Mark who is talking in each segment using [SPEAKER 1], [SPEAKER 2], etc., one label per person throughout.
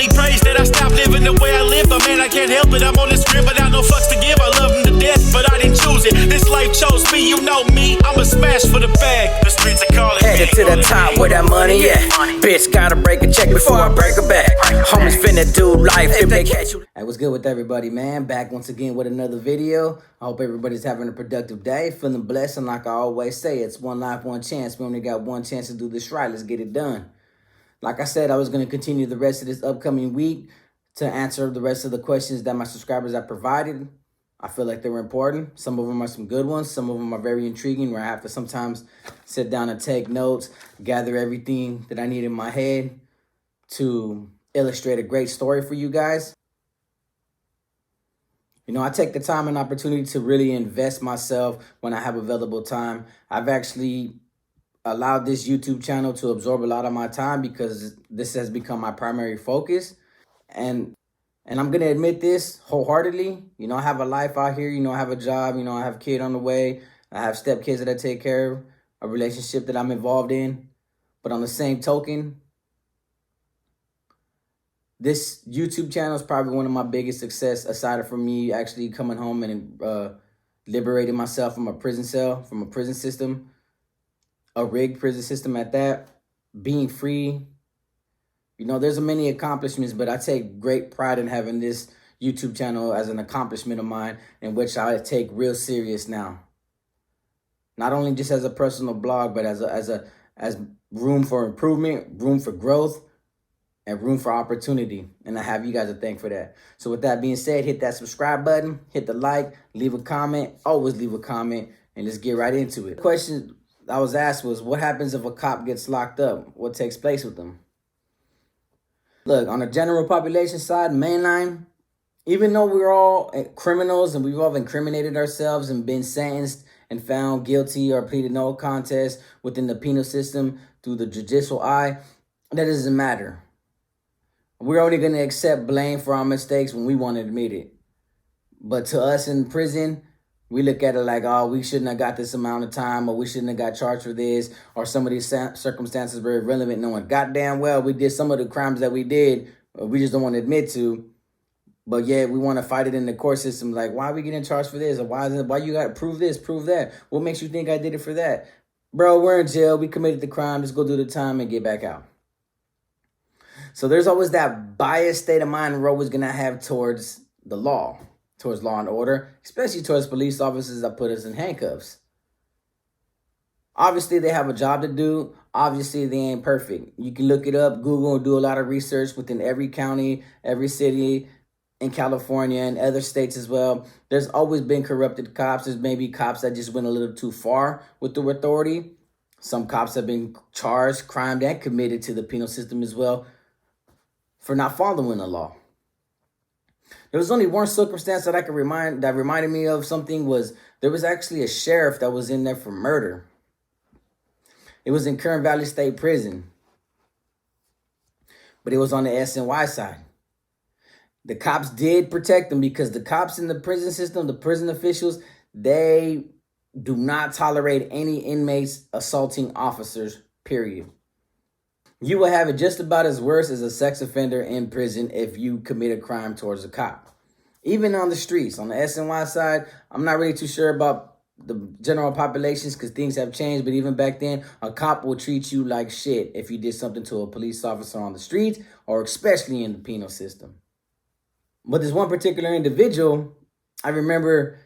[SPEAKER 1] only praise that I stopped living the way I live, but man, I can't help it. I'm on this grid without no fucks to give. I love them to death, but I didn't choose it. This life chose me, you know me. I'm a smash for the bag. The streets are calling me.
[SPEAKER 2] Headed to the top where that money at. Bitch, gotta break a check before I break a back. Homies finna do life if they catch you. Hey, what's good with everybody, man? Back once again with another video. I hope everybody's having a productive day, feeling blessed, and like I always say, it's one life, one chance. We only got one chance to do this right. Let's get it done. Like I said, I was going to continue the rest of this upcoming week to answer the rest of the questions that my subscribers have provided. I feel like they were important. Some of them are some good ones. Some of them are very intriguing, where I have to sometimes sit down and take notes, gather everything that I need in my head to illustrate a great story for you guys. You know, I take the time and opportunity to really invest myself when I have available time. I've actually allowed this YouTube channel to absorb a lot of my time because this has become my primary focus. And I'm going to admit this wholeheartedly. You know, I have a life out here. You know, I have a job. You know, I have a kid on the way. I have stepkids that I take care of, a relationship that I'm involved in. But on the same token, this YouTube channel is probably one of my biggest success, aside from me actually coming home and liberating myself from a prison cell, from a prison system, a rigged prison system at that, being free. You know, there's many accomplishments, but I take great pride in having this YouTube channel as an accomplishment of mine, in which I take real serious now. Not only just as a personal blog, but as room for improvement, room for growth, and room for opportunity. And I have you guys to thank for that. So with that being said, hit that subscribe button, hit the like, leave a comment, always leave a comment, and let's get right into it. The question I was asked was, what happens if a cop gets locked up? What takes place with them? Look, on the general population side, mainline, even though we're all criminals and we've all incriminated ourselves and been sentenced and found guilty or pleaded no contest within the penal system through the judicial eye, that doesn't matter. We're only going to accept blame for our mistakes when we want to admit it. But to us in prison, we look at it like, oh, we shouldn't have got this amount of time, or we shouldn't have got charged for this, or some of these circumstances were irrelevant, knowing goddamn well we did some of the crimes that we did, we just don't want to admit to. But yeah, we want to fight it in the court system. Like, why are we getting charged for this? Or why you got to prove this, prove that? What makes you think I did it for that? Bro, we're in jail. We committed the crime. Let's go do the time and get back out. So there's always that biased state of mind we're always going to have towards the law, towards law and order, especially towards police officers that put us in handcuffs. Obviously, they have a job to do. Obviously, they ain't perfect. You can look it up, Google, and do a lot of research within every county, every city in California and other states as well. There's always been corrupted cops. There's maybe cops that just went a little too far with their authority. Some cops have been charged, crimed, and committed to the penal system as well for not following the law. There was only one circumstance that I could that reminded me of something. Was there was actually a sheriff that was in there for murder. It was in Kern Valley State Prison, but it was on the SNY side. The cops did protect him because the cops in the prison system, the prison officials, they do not tolerate any inmates assaulting officers, period. You will have it just about as worse as a sex offender in prison if you commit a crime towards a cop. Even on the streets, on the SNY side, I'm not really too sure about the general populations because things have changed. But even back then, a cop will treat you like shit if you did something to a police officer on the streets, or especially in the penal system. But this one particular individual, I remember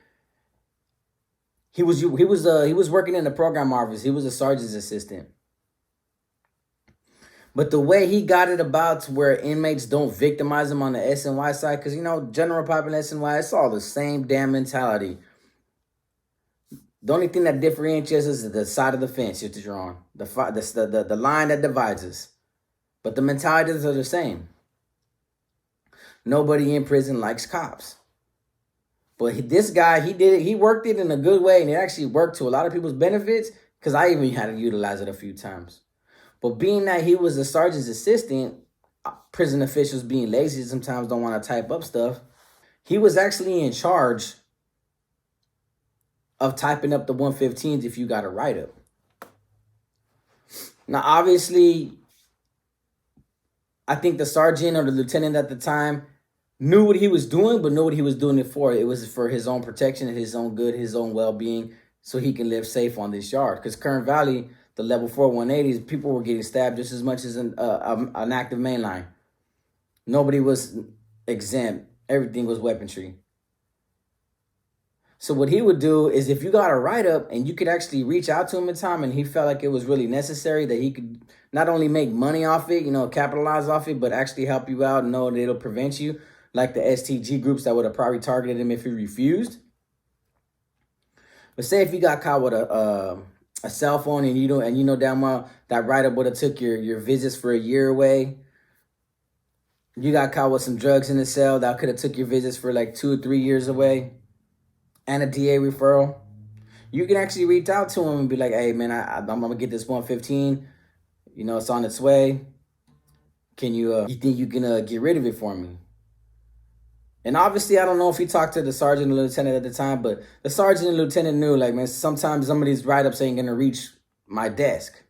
[SPEAKER 2] he was working in the program office. He was a sergeant's assistant. But the way he got it about to where inmates don't victimize him on the SNY side, because, you know, general population SNY, it's all the same damn mentality. The only thing that differentiates us is the side of the fence that you're on, the line that divides us. But the mentalities are the same. Nobody in prison likes cops. But this guy, he worked it in a good way, and it actually worked to a lot of people's benefits, because I even had to utilize it a few times. But being that he was a sergeant's assistant, prison officials being lazy sometimes don't want to type up stuff, he was actually in charge of typing up the 115s if you got a write-up. Now, obviously, I think the sergeant or the lieutenant at the time knew what he was doing, but knew what he was doing it for. It was for his own protection, his own good, his own well-being, so he can live safe on this yard. Because Kern Valley, the level 4 180s, people were getting stabbed just as much as an active mainline. Nobody was exempt. Everything was weaponry. So what he would do is, if you got a write-up and you could actually reach out to him in time and he felt like it was really necessary, that he could not only make money off it, capitalize off it, but actually help you out and know that it'll prevent you, like the STG groups that would have probably targeted him if he refused. But say if you got caught with a cell phone and you know damn well that write-up would have took your visits for a year away. You got caught with some drugs in the cell that could have took your visits for like 2 or 3 years away, and a DA referral. You can actually reach out to him and be like, hey man, I'm gonna get this 115. It's on its way. Can you think you can get rid of it for me? And obviously, I don't know if he talked to the sergeant and lieutenant at the time, but the sergeant and lieutenant knew, like, man, sometimes some of these write-ups ain't gonna reach my desk.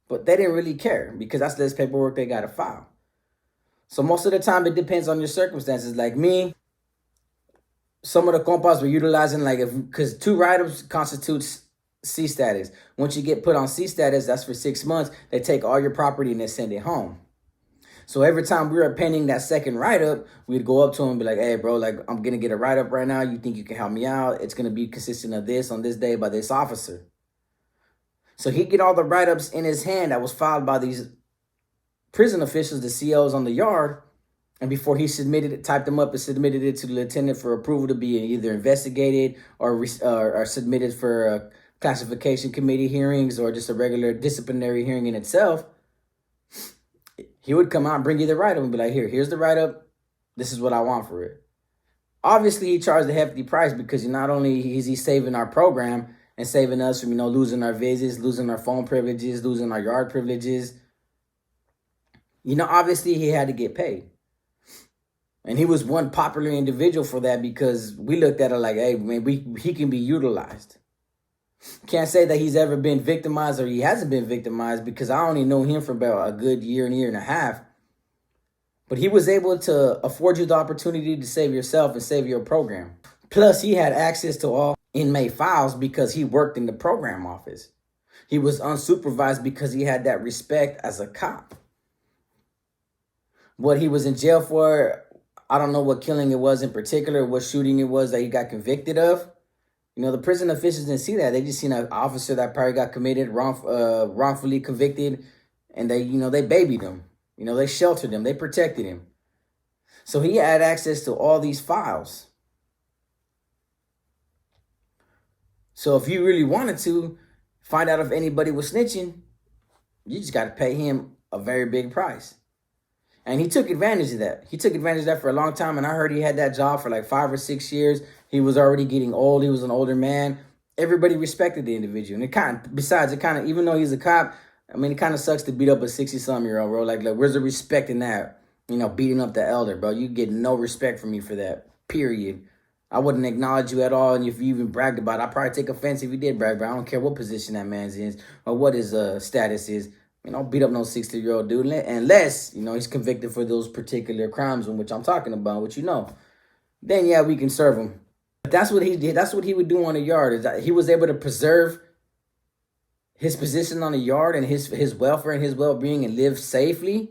[SPEAKER 2] But they didn't really care, because that's less paperwork they gotta file. So most of the time, it depends on your circumstances. Like me, some of the compas were utilizing, because 2 write-ups constitutes C status. Once you get put on C status, that's for 6 months. They take all your property and they send it home. So every time we were penning that second write-up, we'd go up to him and be like, hey, bro, like, I'm going to get a write-up right now. You think you can help me out? It's going to be consistent of this on this day by this officer. So he'd get all the write-ups in his hand that was filed by these prison officials, the COs on the yard. And before he submitted it, typed them up and submitted it to the lieutenant for approval to be either investigated or submitted for classification committee hearings or just a regular disciplinary hearing in itself, he would come out and bring you the write-up and be like, here's the write-up. This is what I want for it. Obviously, he charged a hefty price, because not only is he saving our program and saving us from, losing our visits, losing our phone privileges, losing our yard privileges. Obviously, he had to get paid. And he was one popular individual for that, because we looked at it like, hey, man, he can be utilized. Can't say that he's ever been victimized or he hasn't been victimized, because I only know him for about a good year and a half. But he was able to afford you the opportunity to save yourself and save your program. Plus, he had access to all inmate files because he worked in the program office. He was unsupervised because he had that respect as a cop. What he was in jail for, I don't know what killing it was in particular, what shooting it was that he got convicted of. The prison officials didn't see that. They just seen an officer that probably got committed, wrongfully convicted, and they babied him. They sheltered him. They protected him. So he had access to all these files. So if you really wanted to find out if anybody was snitching, you just got to pay him a very big price. And he took advantage of that. He took advantage of that for a long time. And I heard he had that job for like 5 or 6 years. He was already getting old. He was an older man. Everybody respected the individual. And even though he's a cop, it kind of sucks to beat up a 60-something-year-old, bro. Like, where's the respect in that? Beating up the elder, bro. You get no respect from me for that, period. I wouldn't acknowledge you at all. And if you even bragged about it, I'd probably take offense if you did brag, but I don't care what position that man's in or what his status is. Don't beat up no 60-year-old dude unless, he's convicted for those particular crimes in which I'm talking about, which Then, yeah, we can serve him. But that's what he did. That's what he would do on the yard. Is that he was able to preserve his position on the yard and his welfare and his well-being and live safely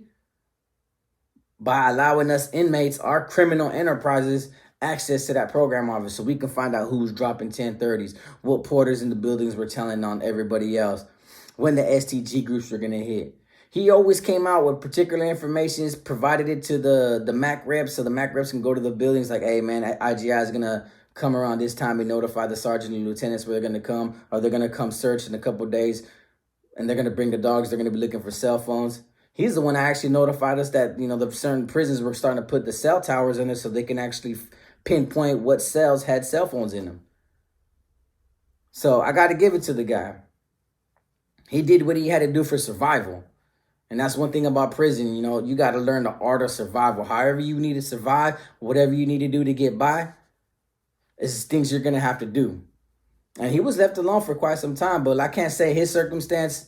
[SPEAKER 2] by allowing us inmates, our criminal enterprises, access to that program office so we can find out who's dropping 1030s, what porters in the buildings were telling on everybody else, when the STG groups were going to hit. He always came out with particular information, provided it to the MAC reps, so the MAC reps can go to the buildings like, hey, man, IGI is going to come around this time and notify the sergeant and lieutenants where they're going to come, or they're going to come search in a couple of days, and they're going to bring the dogs. They're going to be looking for cell phones. He's the one that actually notified us that, the certain prisons were starting to put the cell towers in there so they can actually pinpoint what cells had cell phones in them. So I got to give it to the guy. He did what he had to do for survival. And that's one thing about prison, you got to learn the art of survival. However you need to survive, whatever you need to do to get by, is things you're going to have to do. And he was left alone for quite some time, but I can't say his circumstance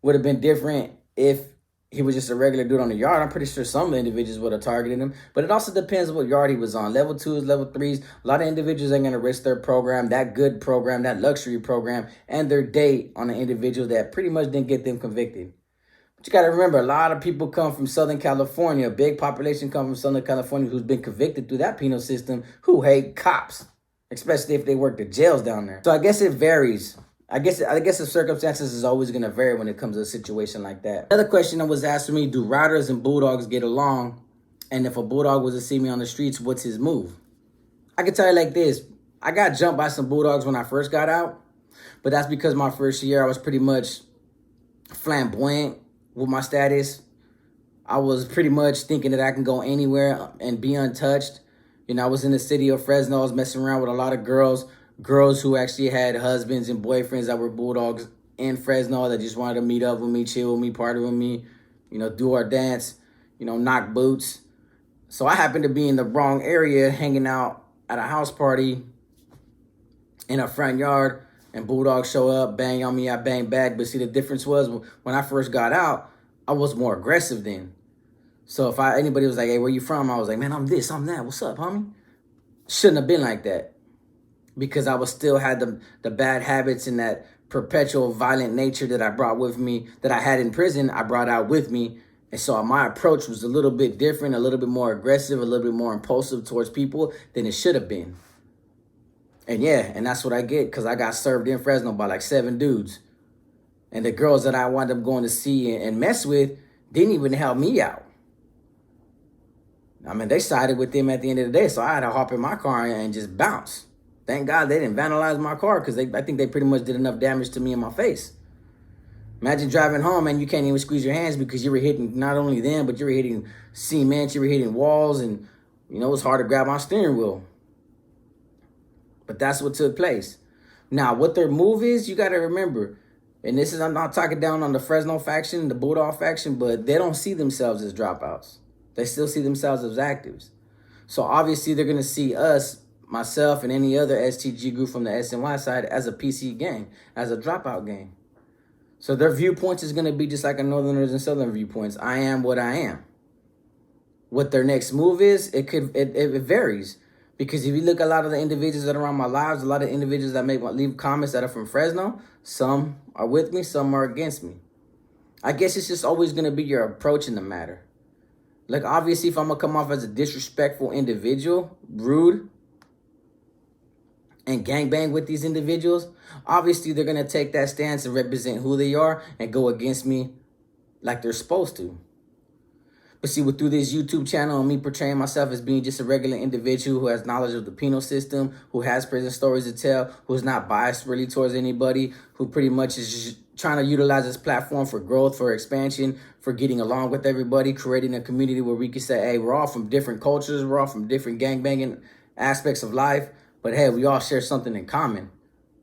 [SPEAKER 2] would have been different if he was just a regular dude on the yard, I'm pretty sure some individuals would have targeted him. But it also depends on what yard he was on. Level 2s, level 3s. A lot of individuals ain't going to risk their program, that good program, that luxury program, and their date on an individual that pretty much didn't get them convicted. But you got to remember, a lot of people come from Southern California. A big population come from Southern California who's been convicted through that penal system, who hate cops, especially if they work the jails down there. So I guess it varies. I guess the circumstances is always going to vary when it comes to a situation like that. Another question that was asked to me, do riders and bulldogs get along? And if a bulldog was to see me on the streets, what's his move? I can tell you like this. I got jumped by some bulldogs when I first got out. But that's because my first year I was pretty much flamboyant with my status. I was pretty much thinking that I can go anywhere and be untouched. You know, I was in the city of Fresno. I was messing around with a lot of girls who actually had husbands and boyfriends that were bulldogs in Fresno that just wanted to meet up with me, chill with me, party with me, you know, do our dance, you know, knock boots. So I happened to be in the wrong area hanging out at a house party in a front yard, and bulldogs show up, bang on me, I bang back. But see, the difference was when I first got out, I was more aggressive then. So if anybody was like, hey, where you from? I was like, man, I'm this, I'm that. What's up, homie? Shouldn't have been like that. Because I was still had the bad habits and that perpetual violent nature that I brought with me, that I had in prison, I brought out with me. And so my approach was a little bit different, a little bit more aggressive, a little bit more impulsive towards people than it should have been. And yeah, and that's what I get, because I got served in Fresno by like 7 dudes. And the girls that I wound up going to see and mess with didn't even help me out. I mean, they sided with them at the end of the day, so I had to hop in my car and just bounce. Thank God they didn't vandalize my car, because I think they pretty much did enough damage to me in my face. Imagine driving home and you can't even squeeze your hands because you were hitting not only them, but you were hitting cement, you were hitting walls, and, you know, it was hard to grab my steering wheel. But that's what took place. Now, what their move is, you got to remember, and this is, I'm not talking down on the Fresno faction, the Bulldog faction, but they don't see themselves as dropouts. They still see themselves as actives. So obviously they're going to see us, myself, and any other STG group from the SNY side as a PC gang, as a dropout gang. So their viewpoints is going to be just like a Northerners and Southern viewpoints. I am what I am. What their next move is, it varies. Because if you look at a lot of the individuals that are on my lives, a lot of individuals that leave comments that are from Fresno, some are with me, some are against me. I guess it's just always going to be your approach in the matter. Like, obviously, if I'm going to come off as a disrespectful individual, rude, and gangbang with these individuals, obviously they're going to take that stance and represent who they are and go against me like they're supposed to. But see, through this YouTube channel and me portraying myself as being just a regular individual who has knowledge of the penal system, who has prison stories to tell, who's not biased really towards anybody, who pretty much is just trying to utilize this platform for growth, for expansion, for getting along with everybody, creating a community where we can say, hey, we're all from different cultures, we're all from different gangbanging aspects of life, but hey, we all share something in common.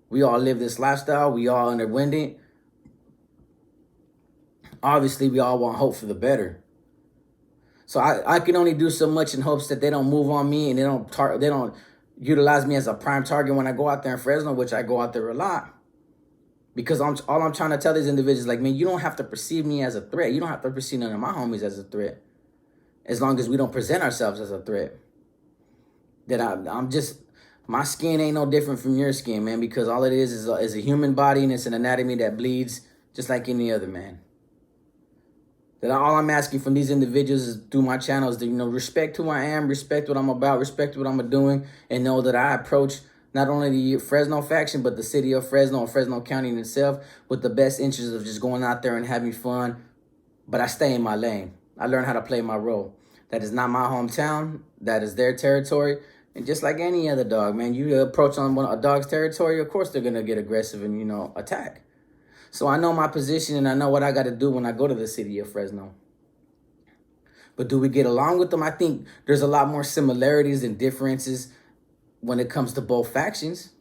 [SPEAKER 2] We all live this lifestyle, we all underwent it. Obviously, we all want hope for the better. So I can only do so much in hopes that they don't move on me and they don't utilize me as a prime target when I go out there in Fresno, which I go out there a lot. Because all I'm trying to tell these individuals, like, man, you don't have to perceive me as a threat. You don't have to perceive none of my homies as a threat. As long as we don't present ourselves as a threat. That I'm just, my skin ain't no different from your skin, man, because all it is a human body and it's an anatomy that bleeds just like any other man. That all I'm asking from these individuals is through my channel is to, you know, respect who I am, respect what I'm about, respect what I'm doing, and know that I approach not only the Fresno faction, but the city of Fresno and Fresno County in itself with the best interest of just going out there and having fun. But I stay in my lane. I learn how to play my role. That is not my hometown. That is their territory. And just like any other dog, man, you approach on a dog's territory, of course they're going to get aggressive and, you know, attack. So I know my position and I know what I got to do when I go to the city of Fresno. But do we get along with them? I think there's a lot more similarities and differences when it comes to both factions.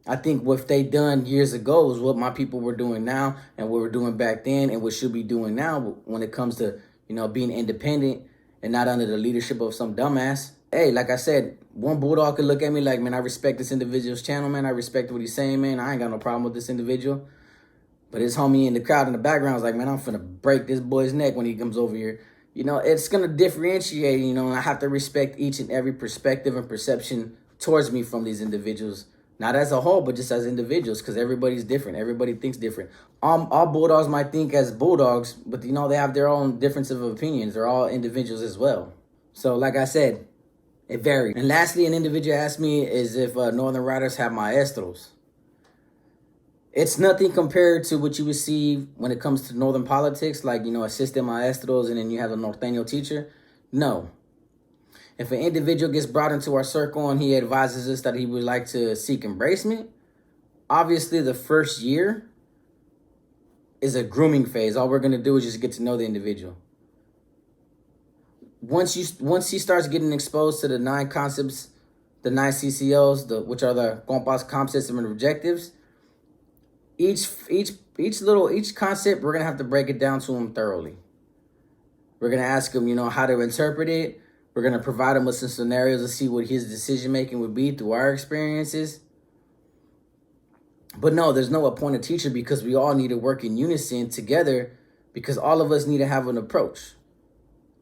[SPEAKER 2] I think what they done years ago is what my people were doing now and what we're doing back then and what should be doing now when it comes to, you know, being independent and not under the leadership of some dumbass. Hey, like I said, one bulldog could look at me like, man, I respect this individual's channel, man. I respect what he's saying, man. I ain't got no problem with this individual. But his homie in the crowd in the background was like, man, I'm finna break this boy's neck when he comes over here. You know, it's gonna differentiate, you know, and I have to respect each and every perspective and perception towards me from these individuals. Not as a whole, but just as individuals, because everybody's different. Everybody thinks different. All bulldogs might think as bulldogs, but you know, they have their own difference of opinions. They're all individuals as well. So like I said, it varies. And lastly, an individual asked me is if Northern Riders have maestros. It's nothing compared to what you would see when it comes to Northern politics, like, you know, assistant maestros and then you have a Norteño teacher. No. If an individual gets brought into our circle and he advises us that he would like to seek embracement, obviously the first year is a grooming phase. All we're going to do is just get to know the individual. Once he starts getting exposed to the 9 concepts, the 9 CCOs, which are the compas, comp system, and objectives, each concept, we're gonna have to break it down to him thoroughly. We're gonna ask him, you know, how to interpret it. We're gonna provide him with some scenarios to see what his decision making would be through our experiences. But no, there's no appointed teacher because we all need to work in unison together because all of us need to have an approach.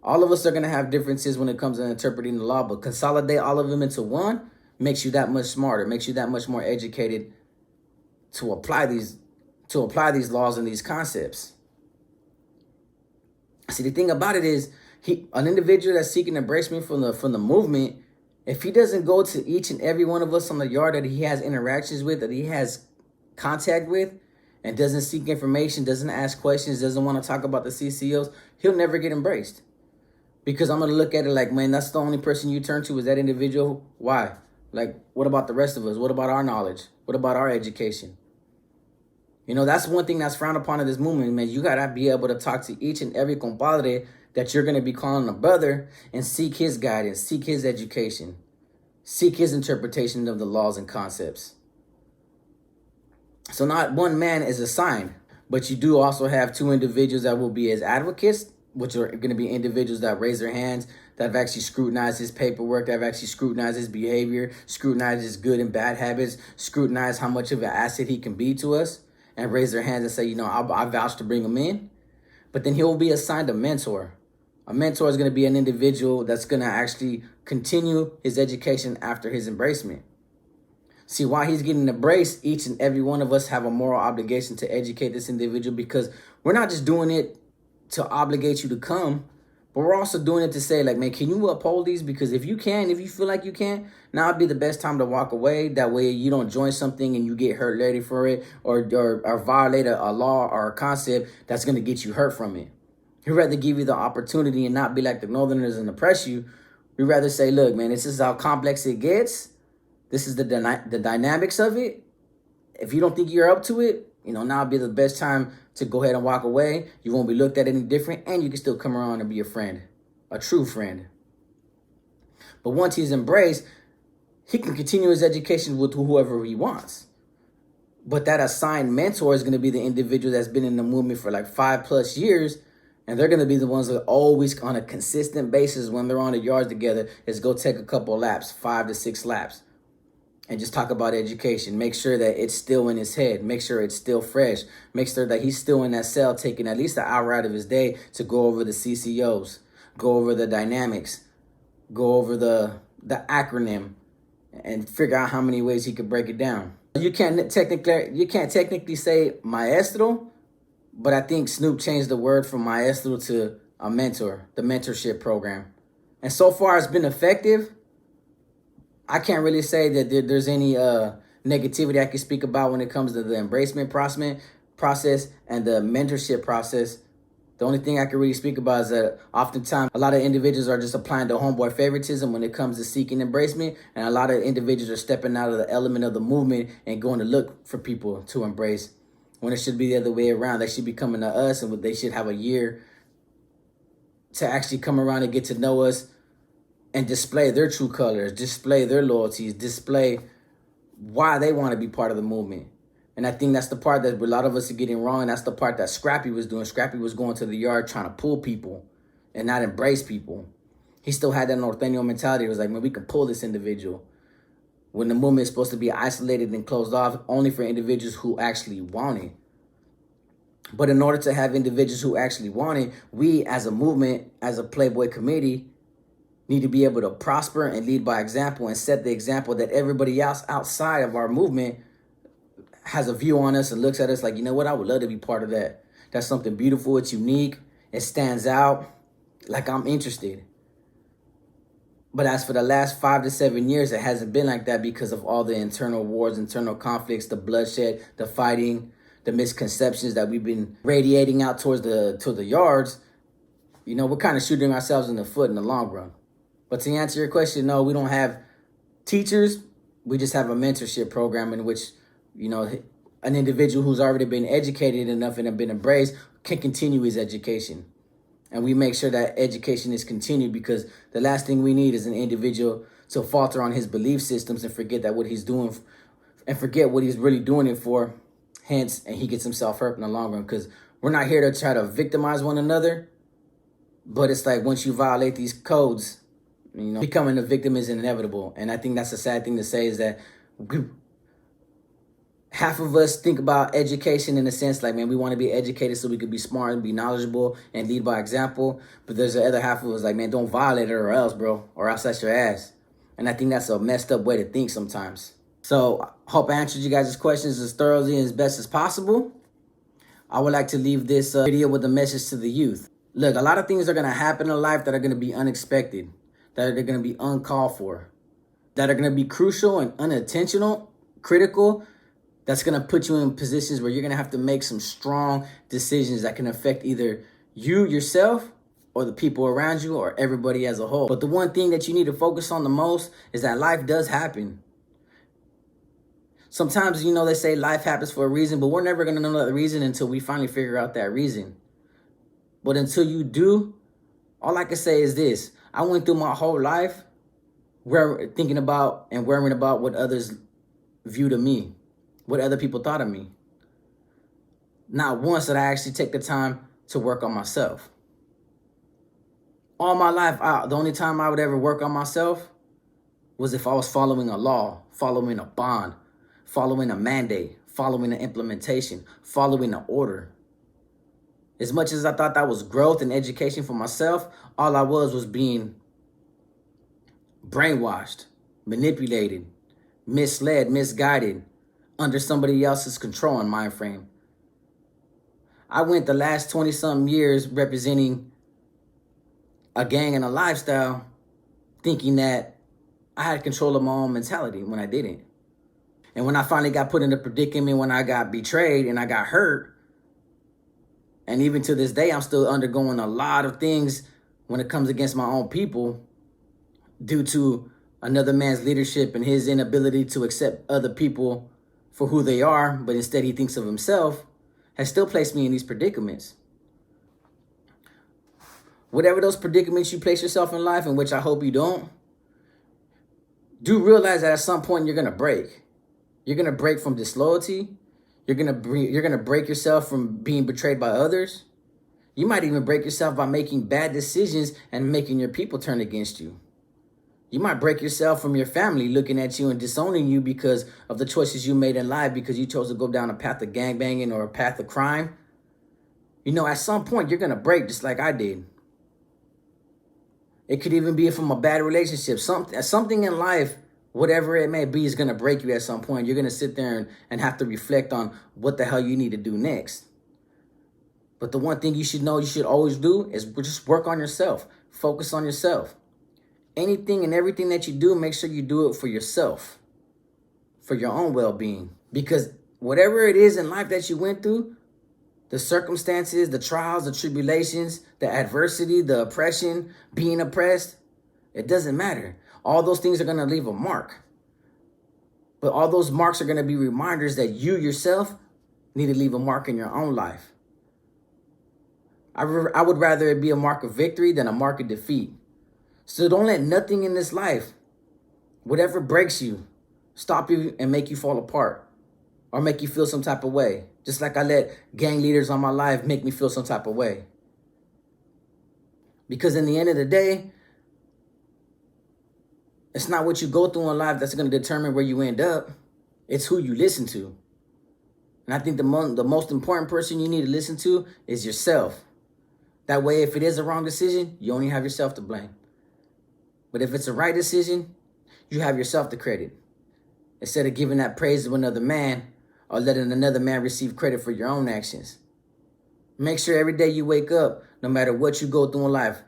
[SPEAKER 2] All of us are going to have differences when it comes to interpreting the law, but consolidate all of them into one makes you that much smarter, makes you that much more educated to apply these laws and these concepts. See, the thing about it is, an individual that's seeking embracement from the movement, if he doesn't go to each and every one of us on the yard that he has interactions with, that he has contact with, and doesn't seek information, doesn't ask questions, doesn't want to talk about the CCOs, he'll never get embraced. Because I'm going to look at it like, man, that's the only person you turn to is that individual. Why? Like, what about the rest of us? What about our knowledge? What about our education? You know, that's one thing that's frowned upon in this movement, man. You got to be able to talk to each and every compadre that you're going to be calling a brother and seek his guidance, seek his education, seek his interpretation of the laws and concepts. So not one man is assigned, but you do also have 2 individuals that will be his advocates, which are going to be individuals that raise their hands, that have actually scrutinized his paperwork, that have actually scrutinized his behavior, scrutinized his good and bad habits, scrutinized how much of an asset he can be to us, and raise their hands and say, you know, I vouch to bring him in. But then he'll be assigned a mentor. A mentor is going to be an individual that's going to actually continue his education after his embracement. See, while he's getting embraced, each and every one of us have a moral obligation to educate this individual, because we're not just doing it to obligate you to come, but we're also doing it to say, like, man, can you uphold these? Because if you can, if you feel like you can, now would be the best time to walk away. That way you don't join something and you get hurt later for it, or violate a law or a concept that's going to get you hurt from it. We'd rather give you the opportunity and not be like the Northerners and oppress you. We'd rather say, look, man, this is how complex it gets. This is the dynamics of it. If you don't think you're up to it, you know, now would be the best time to go ahead and walk away. You won't be looked at any different, and you can still come around and be a friend, a true friend. But once he's embraced, he can continue his education with whoever he wants. But that assigned mentor is going to be the individual that's been in the movement for like 5+ years, and they're going to be the ones that always, on a consistent basis, when they're on the yards together, is go take a couple laps, 5 to 6 laps. And just talk about education. Make sure that it's still in his head. Make sure it's still fresh. Make sure that he's still in that cell taking at least an hour out of his day to go over the CCOs, go over the dynamics, go over the acronym, and figure out how many ways he could break it down. You can't technically say maestro, but I think Snoop changed the word from maestro to a mentor, the mentorship program. And so far it's been effective. I can't really say that there's any negativity I can speak about when it comes to the embracement process and the mentorship process. The only thing I can really speak about is that oftentimes a lot of individuals are just applying the homeboy favoritism when it comes to seeking embracement, and a lot of individuals are stepping out of the element of the movement and going to look for people to embrace, when it should be the other way around. They should be coming to us, and they should have a year to actually come around and get to know us and display their true colors, display their loyalties, display why they want to be part of the movement. And I think that's the part that a lot of us are getting wrong. And that's the part that Scrappy was doing. Scrappy was going to the yard trying to pull people and not embrace people. He still had that Norteño mentality. It was like, man, we can pull this individual. When the movement is supposed to be isolated and closed off only for individuals who actually want it. But in order to have individuals who actually want it, we as a movement, as a Playboy committee, need to be able to prosper and lead by example and set the example that everybody else outside of our movement has a view on us and looks at us like, you know what, I would love to be part of that. That's something beautiful, it's unique, it stands out, like I'm interested. But as for the last 5 to 7 years, it hasn't been like that because of all the internal wars, internal conflicts, the bloodshed, the fighting, the misconceptions that we've been radiating out towards the yards. You know, we're kind of shooting ourselves in the foot in the long run. But to answer your question, no, we don't have teachers. We just have a mentorship program in which, you know, an individual who's already been educated enough and have been embraced can continue his education. And we make sure that education is continued, because the last thing we need is an individual to falter on his belief systems and forget that what he's doing and forget what he's really doing it for. Hence, and he gets himself hurt in the long run, because we're not here to try to victimize one another. But it's like once you violate these codes, you know, becoming a victim is inevitable. And I think that's a sad thing to say, is that half of us think about education in a sense like, man, we want to be educated so we could be smart and be knowledgeable and lead by example. But there's the other half of us like, man, don't violate it or else, bro, or else that's your ass. And I think that's a messed up way to think sometimes. So I hope I answered you guys' questions as thoroughly and as best as possible. I would like to leave this video with a message to the youth. Look, a lot of things are going to happen in life that are going to be unexpected, that are going to be uncalled for, that are going to be crucial and unintentional, critical. That's going to put you in positions where you're going to have to make some strong decisions that can affect either you yourself or the people around you or everybody as a whole. But the one thing that you need to focus on the most is that life does happen. Sometimes, you know, they say life happens for a reason, but we're never going to know that reason until we finally figure out that reason. But until you do, all I can say is this. I went through my whole life thinking about and worrying about what others viewed of me, what other people thought of me. Not once did I actually take the time to work on myself. All my life, the only time I would ever work on myself was if I was following a law, following a bond, following a mandate, following an implementation, following an order. As much as I thought that was growth and education for myself, all I was being brainwashed, manipulated, misled, misguided, under somebody else's control and mind frame. I went the last 20-something years representing a gang and a lifestyle, thinking that I had control of my own mentality when I didn't. And when I finally got put in a predicament, when I got betrayed and I got hurt, and even to this day, I'm still undergoing a lot of things when it comes against my own people due to another man's leadership and his inability to accept other people for who they are, but instead he thinks of himself, has still placed me in these predicaments. Whatever those predicaments you place yourself in life, in which I hope you don't, do realize that at some point you're going to break. You're going to break from disloyalty. You're going to break yourself from being betrayed by others. You might even break yourself by making bad decisions and making your people turn against you. You might break yourself from your family looking at you and disowning you because of the choices you made in life, because you chose to go down a path of gangbanging or a path of crime. You know, at some point, you're going to break just like I did. It could even be from a bad relationship. Something in life, whatever it may be, is going to break you at some point. You're going to sit there and have to reflect on what the hell you need to do next. But the one thing you should know you should always do is just work on yourself. Focus on yourself. Anything and everything that you do, make sure you do it for yourself, for your own well-being. Because whatever it is in life that you went through, the circumstances, the trials, the tribulations, the adversity, the oppression, being oppressed, it doesn't matter. All those things are going to leave a mark. But all those marks are going to be reminders that you yourself need to leave a mark in your own life. I would rather it be a mark of victory than a mark of defeat. So don't let nothing in this life, whatever breaks you, stop you and make you fall apart or make you feel some type of way. Just like I let gang leaders on my life make me feel some type of way. Because in the end of the day, it's not what you go through in life that's going to determine where you end up. It's who you listen to. And I think the most important person you need to listen to is yourself. That way, if it is a wrong decision, you only have yourself to blame. But if it's a right decision, you have yourself to credit. Instead of giving that praise to another man or letting another man receive credit for your own actions. Make sure every day you wake up, no matter what you go through in life,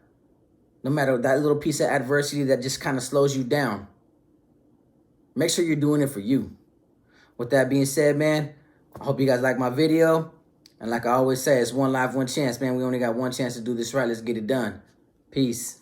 [SPEAKER 2] no matter that little piece of adversity that just kind of slows you down, make sure you're doing it for you. With that being said, man, I hope you guys like my video. And like I always say, it's one life, one chance, man. We only got one chance to do this right. Let's get it done. Peace.